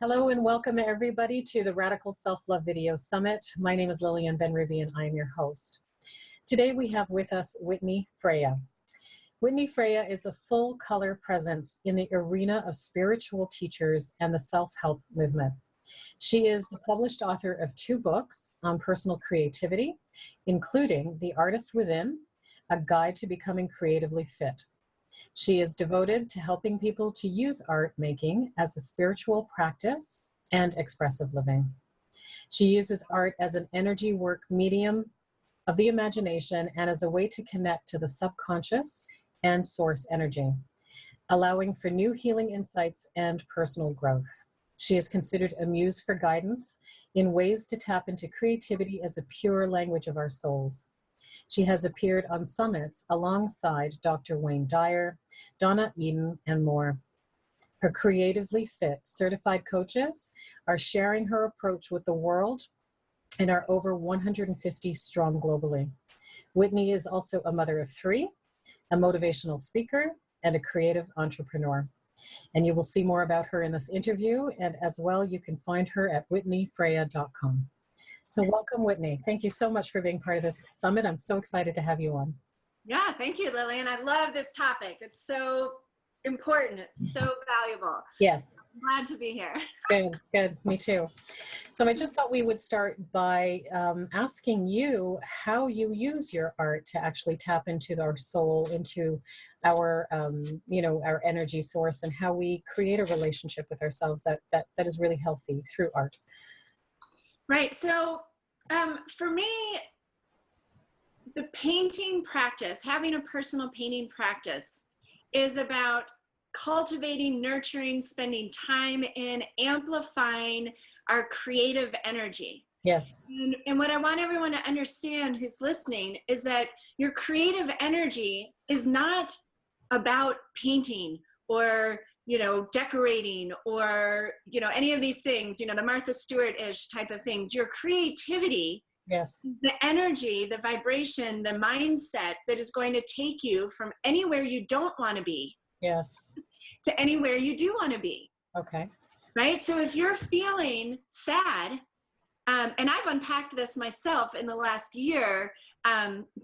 Hello and welcome everybody to the Radical Self-Love Video Summit. My name is Lillian Ben-Ribby and I am your host. Today we have with us WhitneyFreya. WhitneyFreya is a full-color presence in the arena of spiritual teachers and the self-help movement. She is the published author of 2 books on personal creativity, including The Artist Within, A Guide to Becoming Creatively Fit. She is devoted to helping people to use art making as a spiritual practice and expressive living. She uses art as an energy work medium of the imagination and as a way to connect to the subconscious and source energy, allowing for new healing insights and personal growth. She is considered a muse for guidance in ways to tap into creativity as a pure language of our souls. She has appeared on summits alongside Dr. Wayne Dyer, Donna Eden, and more. Her Creatively Fit certified coaches are sharing her approach with the world and are over 150 strong globally. Whitney is also a mother of 3, a motivational speaker, and a creative entrepreneur. And you will see more about her in this interview, and as well, you can find her at WhitneyFreya.com. So welcome, Whitney. Thank you so much for being part of this summit. I'm so excited to have you on. Yeah, thank you, Lillian. I love this topic. It's so important. It's so valuable. Yes. I'm glad to be here. Good, good. Me too. So I just thought we would start by asking you how you use your art to actually tap into our soul, into our, our energy source, and how we create a relationship with ourselves that is really healthy through art. Right. So for me, the painting practice, having a personal painting practice, is about cultivating, nurturing, spending time in amplifying our creative energy. Yes. And what I want everyone to understand who's listening is that your creative energy is not about painting or decorating or, any of these things, the Martha Stewart-ish type of things. Your creativity, yes, the energy, the vibration, the mindset that is going to take you from anywhere you don't want to be, yes, to anywhere you do want to be. Okay. Right? So if you're feeling sad, and I've unpacked this myself in the last year,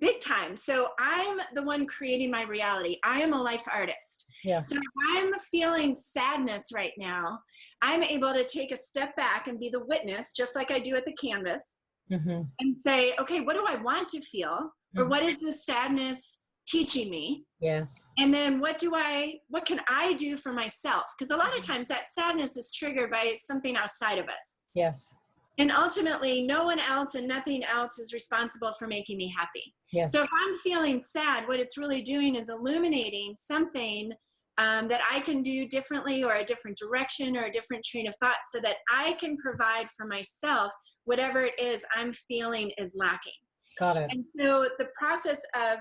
big time. So I'm the one creating my reality. I am a life artist. Yes. So if I'm feeling sadness right now, I'm able to take a step back and be the witness, just like I do at the canvas, and say, okay, what do I want to feel? Or what is this sadness teaching me? Yes. And then what can I do for myself? Because a lot of times that sadness is triggered by something outside of us. Yes. And ultimately, no one else and nothing else is responsible for making me happy. Yes. So if I'm feeling sad, what it's really doing is illuminating something that I can do differently, or a different direction, or a different train of thought, so that I can provide for myself whatever it is I'm feeling is lacking. Got it. And so the process of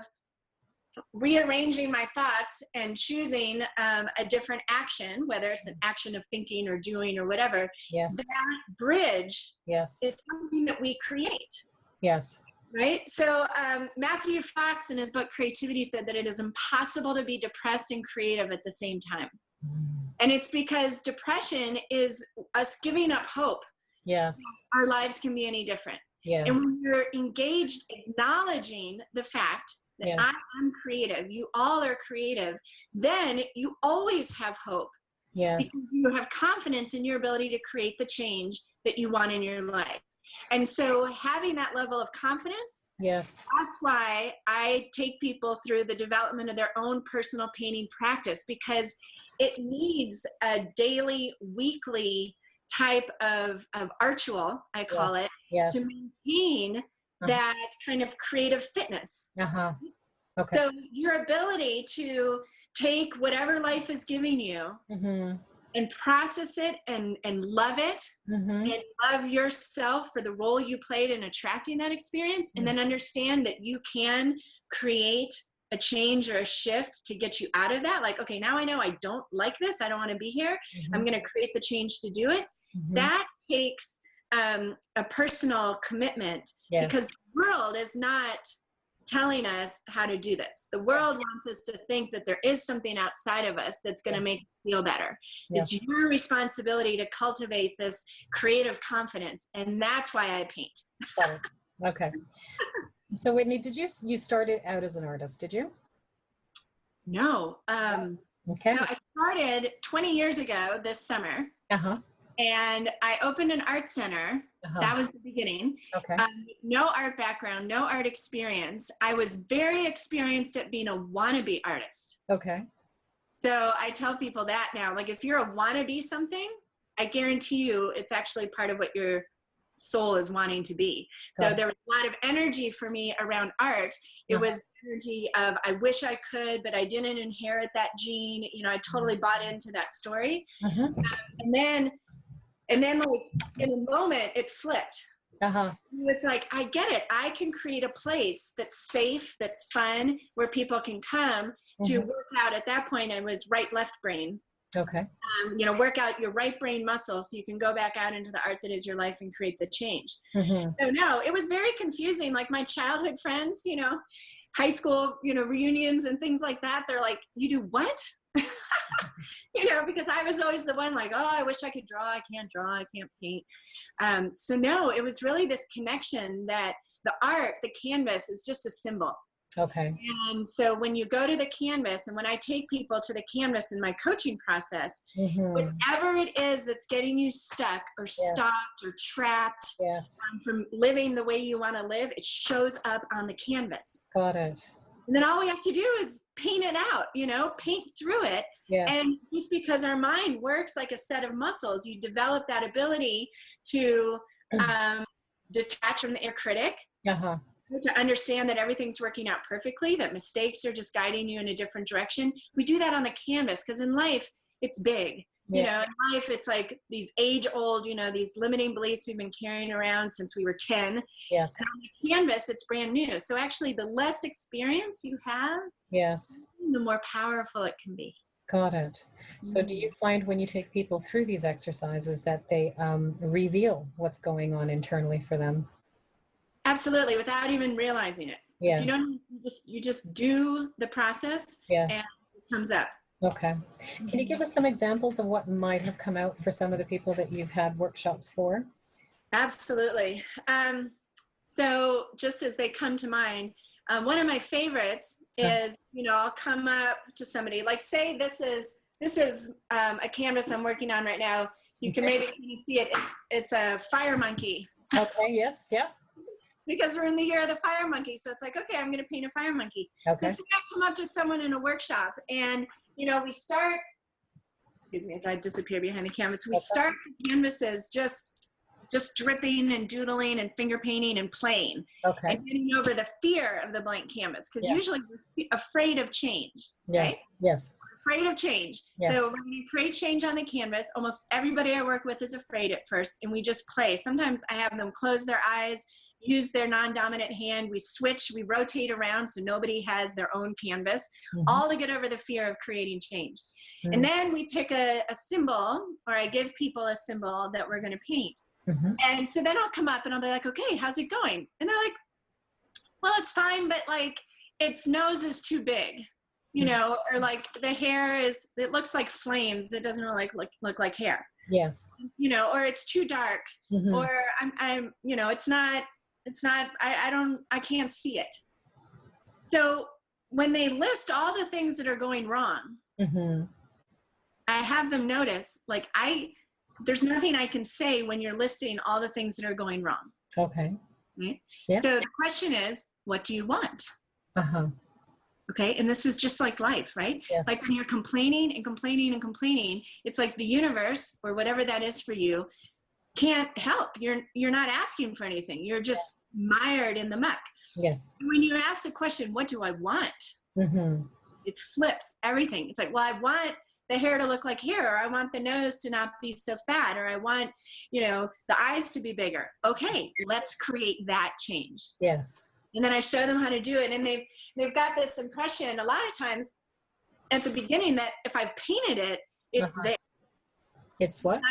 rearranging my thoughts and choosing a different action, whether it's an action of thinking or doing or whatever, yes, that bridge, yes, is something that we create. Yes. Right? So Matthew Fox in his book Creativity said that it is impossible to be depressed and creative at the same time. And it's because depression is us giving up hope. Yes. Our lives can be any different. Yes. And when you're engaged, acknowledging the fact that yes, I am creative, you all are creative, then you always have hope. Yes. Because you have confidence in your ability to create the change that you want in your life. And so having that level of confidence, yes, that's why I take people through the development of their own personal painting practice, because it needs a daily, weekly type of ritual, I call it, yes, to maintain that kind of creative fitness. Okay. So your ability to take whatever life is giving you and process it and love it, and love yourself for the role you played in attracting that experience, and then understand that you can create a change or a shift to get you out of that. Like, okay, now I know I don't like this. I don't want to be here. I'm going to create the change to do it. That takes a personal commitment, because the world is not telling us how to do this. The world wants us to think that there is something outside of us that's going to make us feel better. It's your responsibility to cultivate this creative confidence. And that's why I paint. Got it. Okay. So Whitney, you started out as an artist, did you? No. Okay. No, I started 20 years ago this summer. And I opened an art center. That was the beginning. Okay. No art background, no art experience. I was very experienced at being a wannabe artist. Okay. So I tell people that now, like if you're a wannabe something, I guarantee you it's actually part of what your soul is wanting to be. So there was a lot of energy for me around art. It was energy of, I wish I could, but I didn't inherit that gene. You know, I totally bought into that story. And then like in a moment it flipped. It was like, I get it. I can create a place that's safe, that's fun, where people can come to work out. At that point, I was right, left brain. Okay. You know, work out your right brain muscle so you can go back out into the art that is your life and create the change. So no, it was very confusing. Like my childhood friends, you know, high school, you know, reunions and things like that. They're like, you do what? You know, because I was always the one like, oh, I wish I could draw. I can't draw. I can't paint. So no, it was really this connection that the art, the canvas is just a symbol. Okay. And so when you go to the canvas, and when I take people to the canvas in my coaching process, whatever it is that's getting you stuck or stopped or trapped from living the way you want to live, it shows up on the canvas. Got it. And then all we have to do is paint it out, you know, paint through it. And just because our mind works like a set of muscles, you develop that ability to detach from the inner critic, to understand that everything's working out perfectly, that mistakes are just guiding you in a different direction. We do that on the canvas because in life, it's big. You know, in life, it's like these age-old, you know, these limiting beliefs we've been carrying around since we were 10. And on the canvas, it's brand new. So actually, the less experience you have, the more powerful it can be. Got it. So do you find when you take people through these exercises that they reveal what's going on internally for them? Absolutely, without even realizing it. You don't, you just do the process and it comes up. Okay. Can you give us some examples of what might have come out for some of the people that you've had workshops for? Absolutely. So just as they come to mind, one of my favorites is, you know, I'll come up to somebody, like say this is a canvas I'm working on right now. You can maybe see it. It's a fire monkey. Okay, yes, Because we're in the year of the fire monkey. So it's like, okay, I'm going to paint a fire monkey. So say I come up to someone in a workshop and, you know, we start, excuse me, as I disappear behind the canvas, we start the canvases just dripping and doodling and finger painting and playing. And getting over the fear of the blank canvas. Because usually we're afraid of change, right? Afraid of change. So when you create change on the canvas, almost everybody I work with is afraid at first, and we just play. Sometimes I have them close their eyes, use their non-dominant hand, we switch, we rotate around so nobody has their own canvas, all to get over the fear of creating change. And then we pick a symbol, or I give people a symbol that we're going to paint. And so then I'll come up and I'll be like, okay, how's it going? And they're like, well, it's fine, but like its nose is too big, you know, or like the hair it looks like flames. It doesn't really look like hair. You know, or it's too dark, or I'm, you know, it's not, I can't see it. So when they list all the things that are going wrong, I have them notice, like there's nothing I can say when you're listing all the things that are going wrong. Okay. Right? So the question is, what do you want? Okay. And this is just like life, right? Like when you're complaining and complaining and complaining, it's like the universe or whatever that is for you can't help. You're not asking for anything. You're just mired in the muck. When you ask the question, what do I want? It flips everything. It's like, well, I want the hair to look like hair, or I want the nose to not be so fat, or I want, you know, the eyes to be bigger. Okay, let's create that change. And then I show them how to do it, and they've got this impression a lot of times at the beginning that if I painted it, it's there. It's what?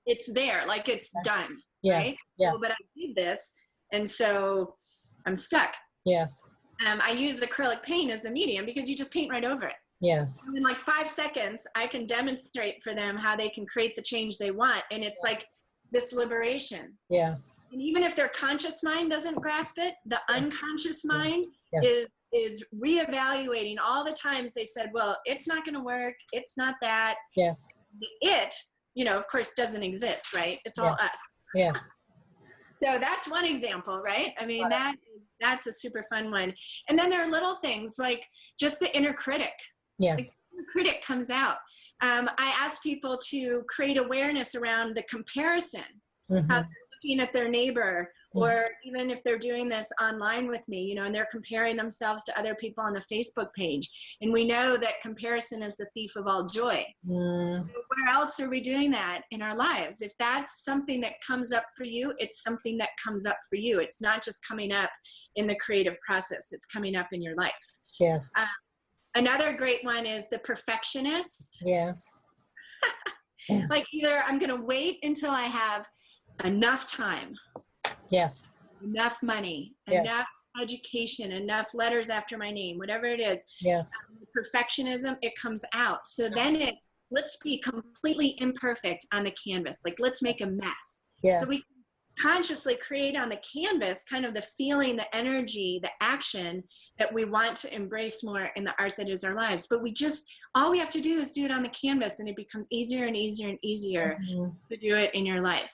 It's there, like it's done, right? Well, but I did this, and so I'm stuck. I use acrylic paint as the medium because you just paint right over it. Yes. In like 5 seconds, I can demonstrate for them how they can create the change they want. And it's like this liberation. Yes. And even if their conscious mind doesn't grasp it, the unconscious mind is reevaluating all the times they said, well, it's not going to work. It's not that. Yes. It, of course, doesn't exist, right? It's all us. Yes. So that's one example, right? I mean, that's a super fun one. And then there are little things like just the inner critic. Yes. Like, the inner critic comes out. I ask people to create awareness around the comparison, how they're looking at their neighbor, or even if they're doing this online with me, and they're comparing themselves to other people on the Facebook page. And we know that comparison is the thief of all joy. So where else are we doing that in our lives? If that's something that comes up for you, it's something that comes up for you. It's not just coming up in the creative process. It's coming up in your life. Yes. Another great one is the perfectionist. Yes. Like either I'm going to wait until I have enough time. Yes. Enough money, enough education, enough letters after my name, whatever it is. Yes. Perfectionism, it comes out. So then it's, let's be completely imperfect on the canvas. Like, let's make a mess. Yes. So we consciously create on the canvas kind of the feeling, the energy, the action that we want to embrace more in the art that is our lives. But all we have to do is do it on the canvas, and it becomes easier and easier and easier to do it in your life.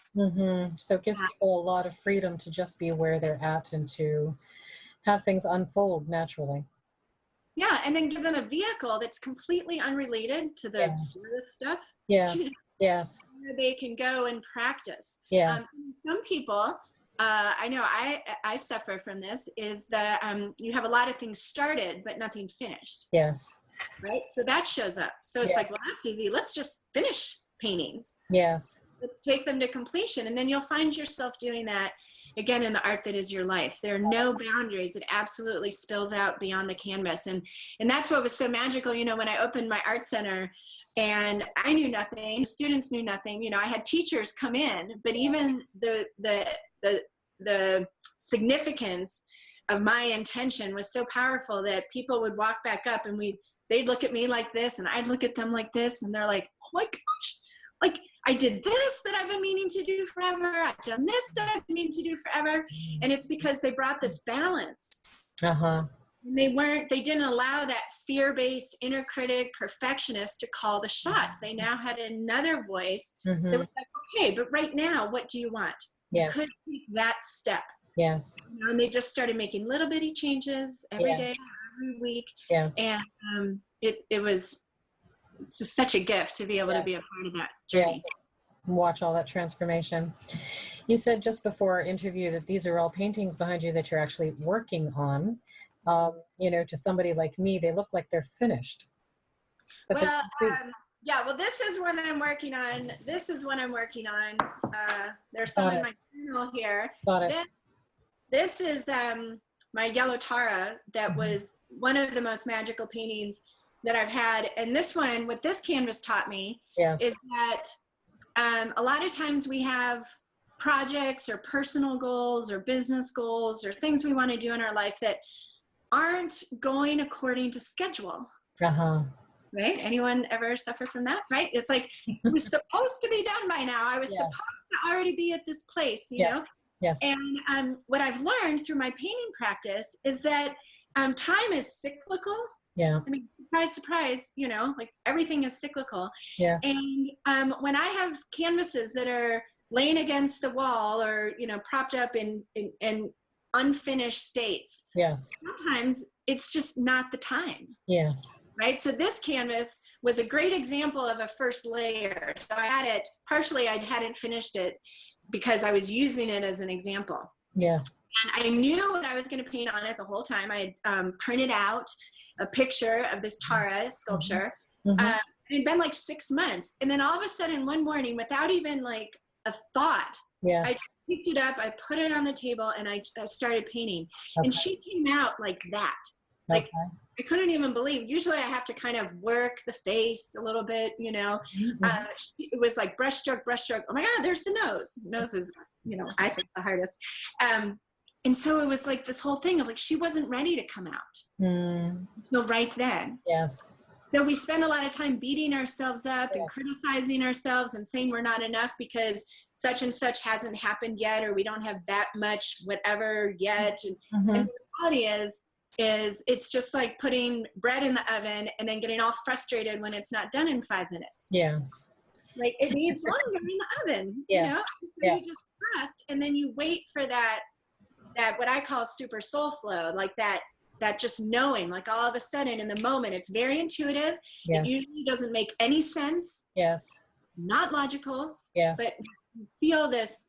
So it gives people a lot of freedom to just be where they're at and to have things unfold naturally. Yeah, and then give them a vehicle that's completely unrelated to the stuff. Yes. Yes. Where they can go and practice. Yes. Some people, I know I suffer from this, is that you have a lot of things started, but nothing finished. Yes. Right? So that shows up. So it's like, well, that's easy. Let's just finish paintings. Yes. Let's take them to completion. And then you'll find yourself doing that again in the art that is your life. There are no boundaries. It absolutely spills out beyond the canvas. And that's what was so magical, when I opened my art center and I knew nothing, students knew nothing, I had teachers come in, but even the significance of my intention was so powerful that people would walk back up and they'd look at me like this and I'd look at them like this, and they're like, oh my gosh, like I did this that I've been meaning to do forever. I've done this that I've been meaning to do forever. And it's because they brought this balance. And they didn't allow that fear-based inner critic perfectionist to call the shots. They now had another voice that was like, okay, but right now, what do you want? Yes. You could take that step. Yes. And they just started making little bitty changes every day, every week. Yes. And it's just such a gift to be able to be a part of that journey. Yes. Watch all that transformation. You said just before our interview that these are all paintings behind you that you're actually working on. To somebody like me, they look like they're finished. But well, this is one I'm working on. There's some in my journal here. Got it. This is my yellow Tara that was one of the most magical paintings that I've had. And this one, what this canvas taught me is that a lot of times we have projects or personal goals or business goals or things we want to do in our life that aren't going according to schedule. Right? Anyone ever suffer from that? Right? It's like, it was supposed to be done by now. I was supposed to already be at this place, you know? Yes. And what I've learned through my painting practice is that time is cyclical. Yeah. I mean, surprise, surprise, like everything is cyclical. Yes. And when I have canvases that are laying against the wall or, propped up in unfinished states. Yes. Sometimes it's just not the time. Yes. Right. So this canvas was a great example of a first layer. So I had it, partially I hadn't finished it because I was using it as an example. Yes. And I knew what I was going to paint on it the whole time. I had printed out a picture of this Tara sculpture. It had been like 6 months. And then all of a sudden one morning, without even like a thought, I picked it up, I put it on the table, and I started painting. And she came out like that. Like I couldn't even believe. Usually I have to kind of work the face a little bit, it was like brush stroke. Oh my God, there's the nose. Nose is, I think the hardest. And so it was like this whole thing of like, she wasn't ready to come out. So right then. Yes. So we spend a lot of time beating ourselves up and Yes. criticizing ourselves and saying we're not enough because such and such hasn't happened yet, or we don't have that much whatever yet. And the reality is it's just like putting bread in the oven and then getting all frustrated when it's not done in 5 minutes. Yes. Like it needs longer in the oven, Yes. you know? So you just trust, and then you wait for that what I call super soul flow, like that just knowing, like all of a sudden in the moment, it's very intuitive. Yes. It usually doesn't make any sense. Yes. Not logical. Yes. But you feel this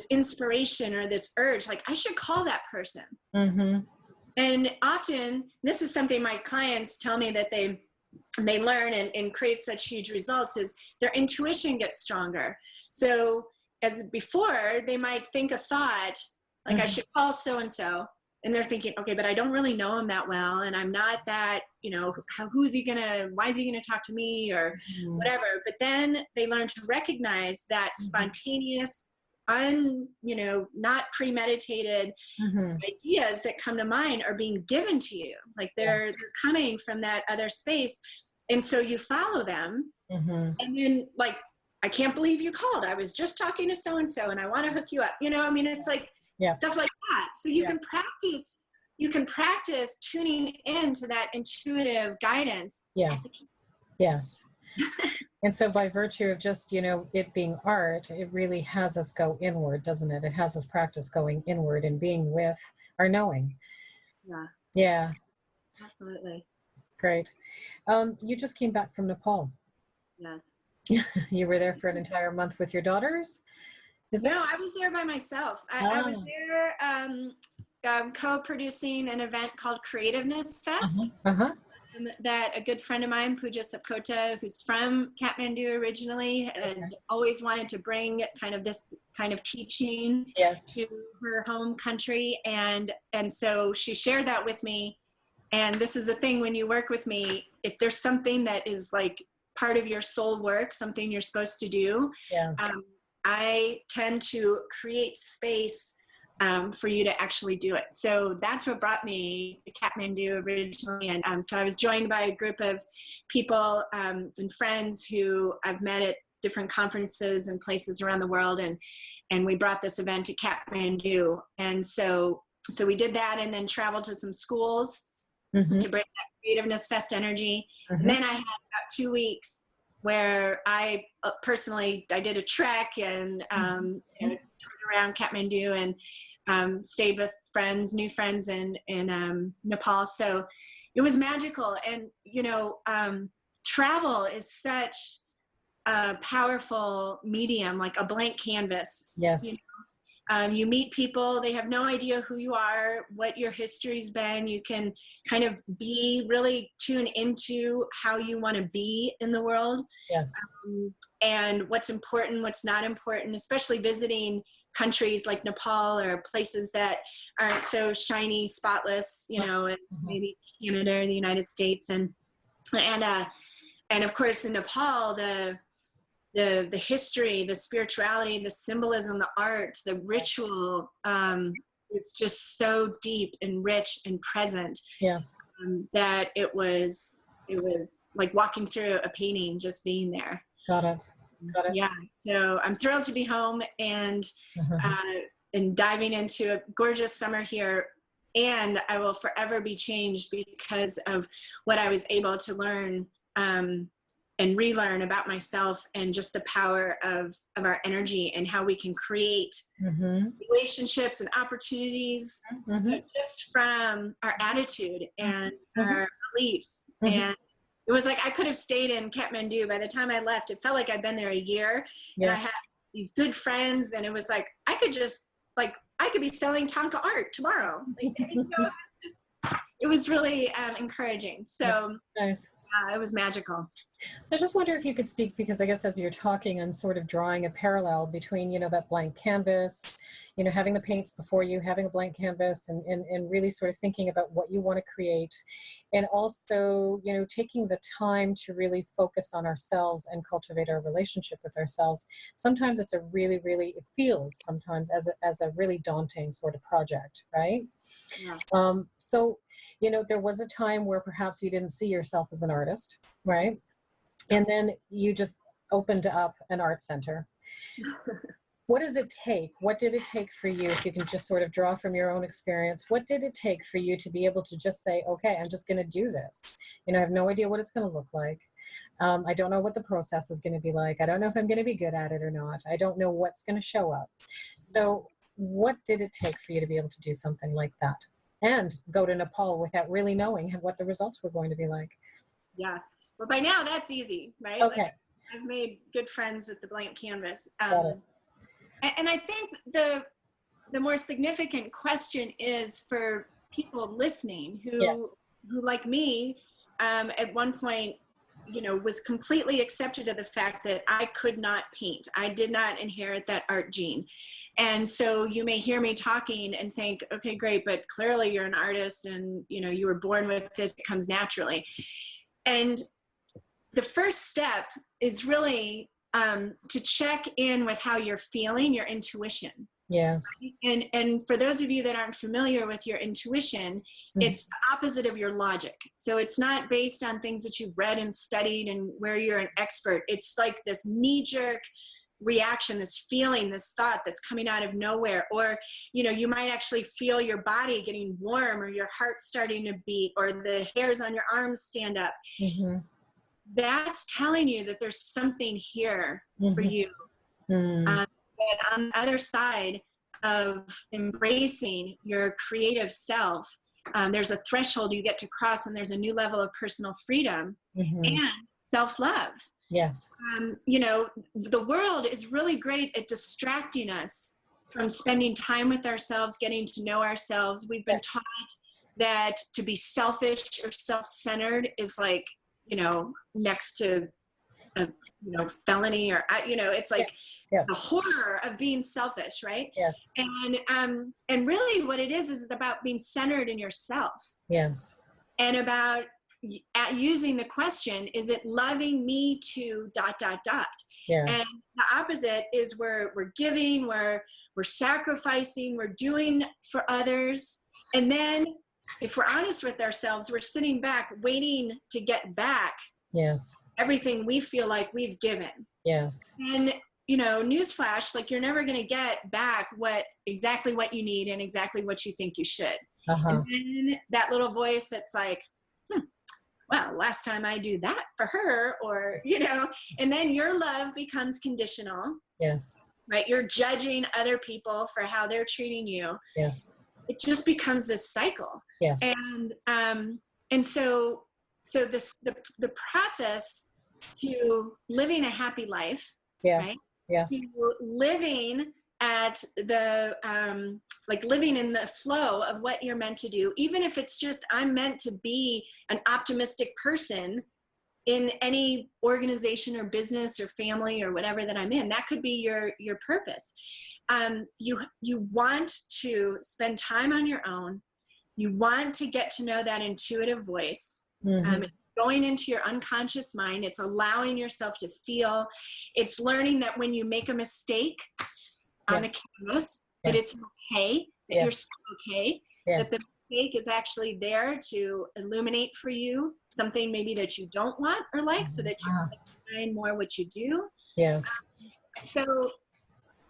inspiration or this urge, like I should call that person. And often, this is something my clients tell me that they learn and create such huge results, is their intuition gets stronger. So as before, they might think a thought, like I should call so-and-so, and they're thinking, okay, but I don't really know him that well, and I'm not that, you know, why is he gonna talk to me, or whatever. But then they learn to recognize that spontaneous, not premeditated ideas that come to mind are being given to you. Like they're coming from that other space. And so you follow them. And then like, I can't believe you called. I was just talking to so-and-so and I want to hook you up. You know, I mean, it's like stuff like that. So you can practice tuning into that intuitive guidance. Yes. Yes. And so by virtue of just, it being art, it really has us go inward, doesn't it? It has us practice going inward and being with our knowing. Yeah. Yeah. Absolutely. Great. You just came back from Nepal. Yes. You were there for an entire month with your daughters? No, I was there by myself. I was there co-producing an event called Creativeness Fest. That a good friend of mine, Pooja Sapkota, who's from Kathmandu originally, and always wanted to bring this kind of teaching to her home country. And so she shared that with me. And this is the thing, when you work with me, if there's something that is like part of your soul work, something you're supposed to do, I tend to create space for you to actually do it. So that's what brought me to Kathmandu originally. And so I was joined by a group of people and friends who I've met at different conferences and places around the world. And we brought this event to Kathmandu. And so we did that, and then traveled to some schools to bring that Creativeness Fest energy. And then I had about 2 weeks where I personally did a trek and toured around Kathmandu and stayed with new friends in Nepal. So it was magical. And travel is such a powerful medium, like a blank canvas. Yes. You meet people, they have no idea who you are, what your history's been. You can kind of really tune into how you want to be in the world. Yes. And what's important, what's not important, especially visiting countries like Nepal or places that aren't so shiny, spotless, and maybe Canada or the United States. And of course in Nepal, the history, the spirituality, the symbolism, the art, the ritual is just so deep and rich and present. Yes. That it was like walking through a painting, just being there. Got it. Yeah. So I'm thrilled to be home and diving into a gorgeous summer here. And I will forever be changed because of what I was able to learn and relearn about myself, and just the power of our energy and how we can create relationships and opportunities just from our attitude and our beliefs. And it was like I could have stayed in Kathmandu. By the time I left, it felt like I'd been there a year. And I had these good friends, and it was like I could just I could be selling Tonka art tomorrow. It was really encouraging. So nice. it was magical. So I just wonder if you could speak, because I guess as you're talking, I'm sort of drawing a parallel between, that blank canvas, having the paints before you, having a blank canvas, and really sort of thinking about what you want to create. And also, taking the time to really focus on ourselves and cultivate our relationship with ourselves. Sometimes it's it feels sometimes as a really daunting sort of project, right? Yeah. So, there was a time where perhaps you didn't see yourself as an artist, right? And then you just opened up an art center. What does it take? What did it take for you, if you can just sort of draw from your own experience, what did it take for you to be able to just say, okay, I'm just going to do this? I have no idea what it's going to look like. I don't know what the process is going to be like. I don't know if I'm going to be good at it or not. I don't know what's going to show up. So what did it take for you to be able to do something like that and go to Nepal without really knowing what the results were going to be like? Yeah. Well, by now that's easy, right? Okay. Like, I've made good friends with the blank canvas. Got it. And I think the more significant question is for people listening who, Yes. who like me, at one point, was completely accepted of the fact that I could not paint. I did not inherit that art gene. And so you may hear me talking and think, okay, great, but clearly you're an artist and, you were born with this, it comes naturally. And the first step is really to check in with how you're feeling, your intuition. Yes. And for those of you that aren't familiar with your intuition, it's the opposite of your logic. So it's not based on things that you've read and studied and where you're an expert. It's like this knee-jerk reaction, this feeling, this thought that's coming out of nowhere. Or, you might actually feel your body getting warm, or your heart starting to beat, or the hairs on your arms stand up. Mm-hmm. That's telling you that there's something here for you. Mm-hmm. And on the other side of embracing your creative self, there's a threshold you get to cross, and there's a new level of personal freedom and self-love. Yes. The world is really great at distracting us from spending time with ourselves, getting to know ourselves. We've been taught that to be selfish or self-centered is like, next to a felony, or it's like the horror of being selfish, right? Yes. And really what it is about being centered in yourself. Yes. And about using the question, is it loving me to ... Yes. And the opposite is we're giving, we're sacrificing, we're doing for others, and then if we're honest with ourselves, we're sitting back waiting to get back everything we feel like we've given. Yes. And newsflash, like, you're never going to get back exactly what you need and exactly what you think you should. And then that little voice that's like, well, last time I do that for her, or, and then your love becomes conditional. Yes. Right? You're judging other people for how they're treating you. Yes. It just becomes this cycle. Yes. And so the process to living a happy life, right? Yes. To living at the, living in the flow of what you're meant to do, even if it's just, I'm meant to be an optimistic person in any organization or business or family or whatever that I'm in. That could be your purpose. You want to spend time on your own. You want to get to know that intuitive voice. Going into your unconscious mind. It's allowing yourself to feel. It's learning that when you make a mistake on the canvas, that it's okay, that you're still okay, that the mistake is actually there to illuminate for you something maybe that you don't want or like, so that you can find more what you do. Yes. So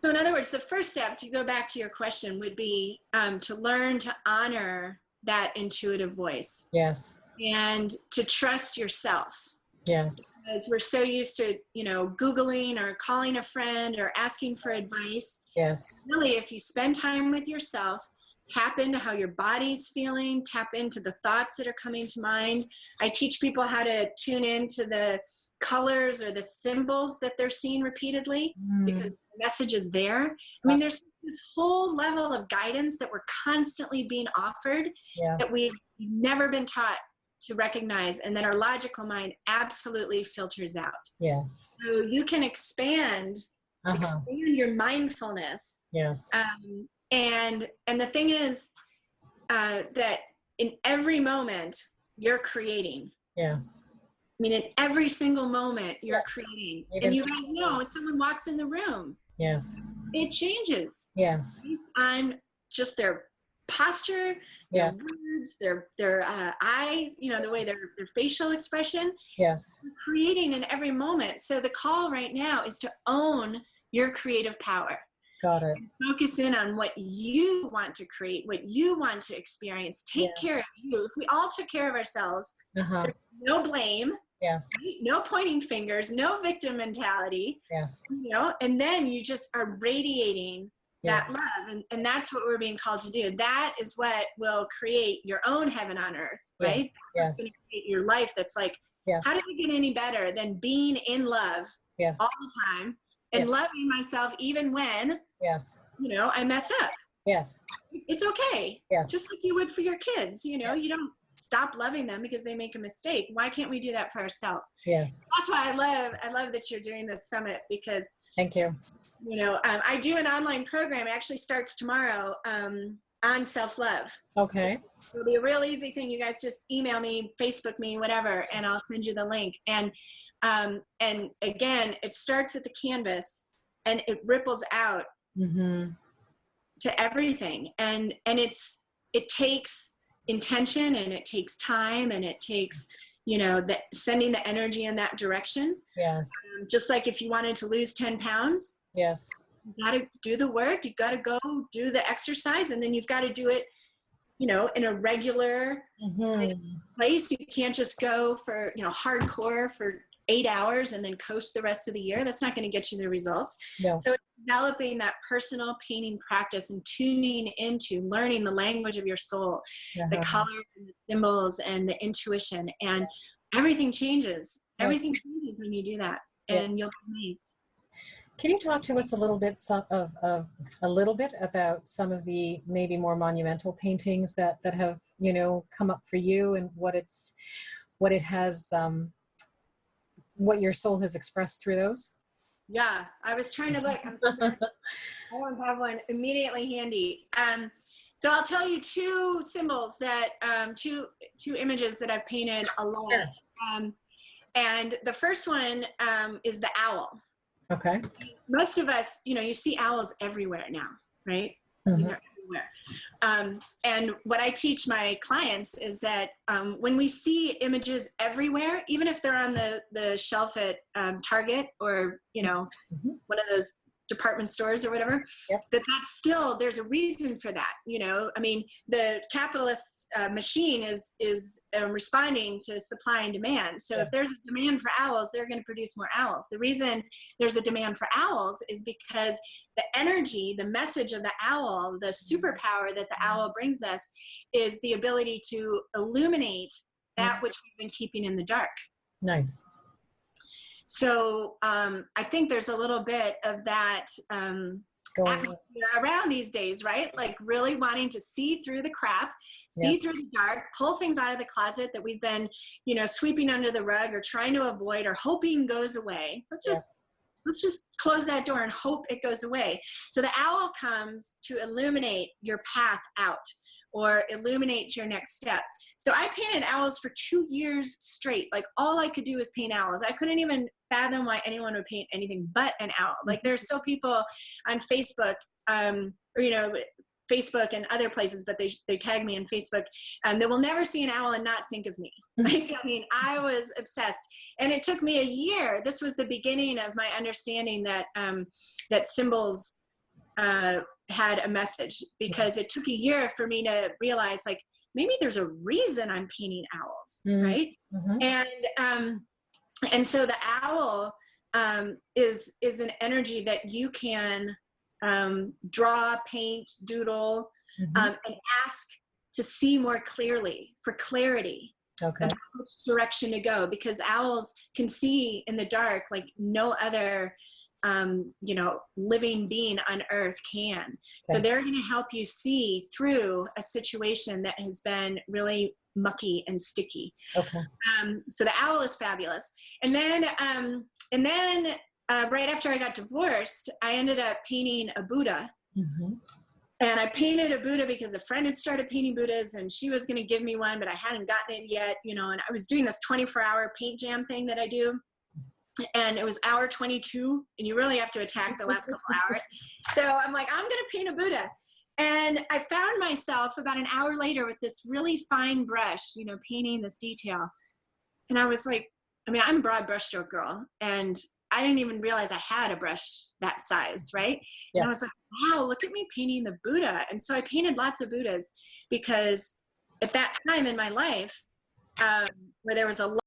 in other words, the first step, to go back to your question, would be to learn to honor that intuitive voice. Yes. And to trust yourself. Yes. Because we're so used to, Googling or calling a friend or asking for advice. Yes. Really, if you spend time with yourself, tap into how your body's feeling, tap into the thoughts that are coming to mind. I teach people how to tune into the colors or the symbols that they're seeing repeatedly, because the message is there. I mean, there's this whole level of guidance that we're constantly being offered that we've never been taught to recognize, and then our logical mind absolutely filters out. Yes. So you can expand your mindfulness. Yes. And the thing is that in every moment you're creating. Yes. I mean, in every single moment you're creating. And you guys know, if someone walks in the room, yes, it changes. Yes. On just their posture, their words, their eyes, you know, the way their facial expression. Yes. You're creating in every moment. So the call right now is to own your creative power. Got it. Focus in on what you want to create, what you want to experience. Take care of you. If we all took care of ourselves, there's no blame. Yes. No pointing fingers, no victim mentality. Yes. You know, and then you just are radiating that love. And that's what we're being called to do. That is what will create your own heaven on earth, right? That's going to create your life that's like, how does it get any better than being in love all the time and loving myself even when, you know, I messed up. Yes. It's okay. Yes. Just like you would for your kids, you know, you don't stop loving them because they make a mistake. Why can't we do that for ourselves? Yes. That's why I love that you're doing this summit, because thank you. You know, I do an online program. It actually starts tomorrow on self-love. Okay. So it'll be a real easy thing. You guys just email me, Facebook me, whatever, and I'll send you the link. And again, it starts at the canvas and it ripples out to everything. And it takes intention, and it takes time, and it takes, you know, that sending the energy in that direction. Yes. Just like if you wanted to lose 10 pounds. Yes. You got to do the work. You got to go do the exercise, and then you've got to do it, you know, in a regular place. You can't just go for, you know, hardcore for 8 hours and then coast the rest of the year. That's not going to get you the results. No. So it's developing that personal painting practice and tuning into learning the language of your soul, the colors and the symbols and the intuition, and everything changes. Everything changes when you do that, and you'll be amazed. Can you talk to us a little bit about some of the maybe more monumental paintings that have, you know, come up for you, and what it has, what your soul has expressed through those? Yeah, I was trying to look. I don't have one immediately handy. So I'll tell you two symbols that, two images that I've painted a lot. Sure. And the first one is the owl. Okay. Most of us, you know, you see owls everywhere now, right? They're everywhere. And what I teach my clients is that when we see images everywhere, even if they're on the shelf at Target or, you know, one of those department stores or whatever, that's still, there's a reason for that. You know, I mean, the capitalist machine is responding to supply and demand. So if there's a demand for owls, they're going to produce more owls. The reason there's a demand for owls is because the energy, the message of the owl, the superpower that the owl brings us is the ability to illuminate that which we've been keeping in the dark. Nice. So I think there's a little bit of that atmosphere around these days, right? Like really wanting to see through the crap, see through the dark, pull things out of the closet that we've been, you know, sweeping under the rug or trying to avoid or hoping goes away. Let's just close that door and hope it goes away. So the owl comes to illuminate your path out or illuminate your next step. So I painted owls for 2 years straight. Like all I could do was paint owls. I couldn't even fathom why anyone would paint anything but an owl. Like there's still people on Facebook, or, you know, Facebook and other places, but they tag me on Facebook, they will never see an owl and not think of me. Like, I mean, I was obsessed, and it took me a year. This was the beginning of my understanding that, that symbols, had a message, because it took a year for me to realize, like, maybe there's a reason I'm painting owls, right? And so the owl is an energy that you can draw, paint, doodle, and ask to see more clearly, for clarity about which direction to go, because owls can see in the dark like no other you know, living being on earth can. So they're going to help you see through a situation that has been really mucky and sticky. Okay. So the owl is fabulous. And then right after I got divorced, I ended up painting a Buddha. Mm-hmm. And I painted a Buddha because a friend had started painting Buddhas and she was going to give me one, but I hadn't gotten it yet, you know, and I was doing this 24-hour paint jam thing that I do. And it was hour 22 and you really have to attack the last couple hours. So I'm like, I'm going to paint a Buddha. And I found myself about an hour later with this really fine brush, you know, painting this detail. And I was like, I mean, I'm a broad brushstroke girl and I didn't even realize I had a brush that size, right? Yeah. And I was like, wow, look at me painting the Buddha. And so I painted lots of Buddhas because at that time in my life, where there was a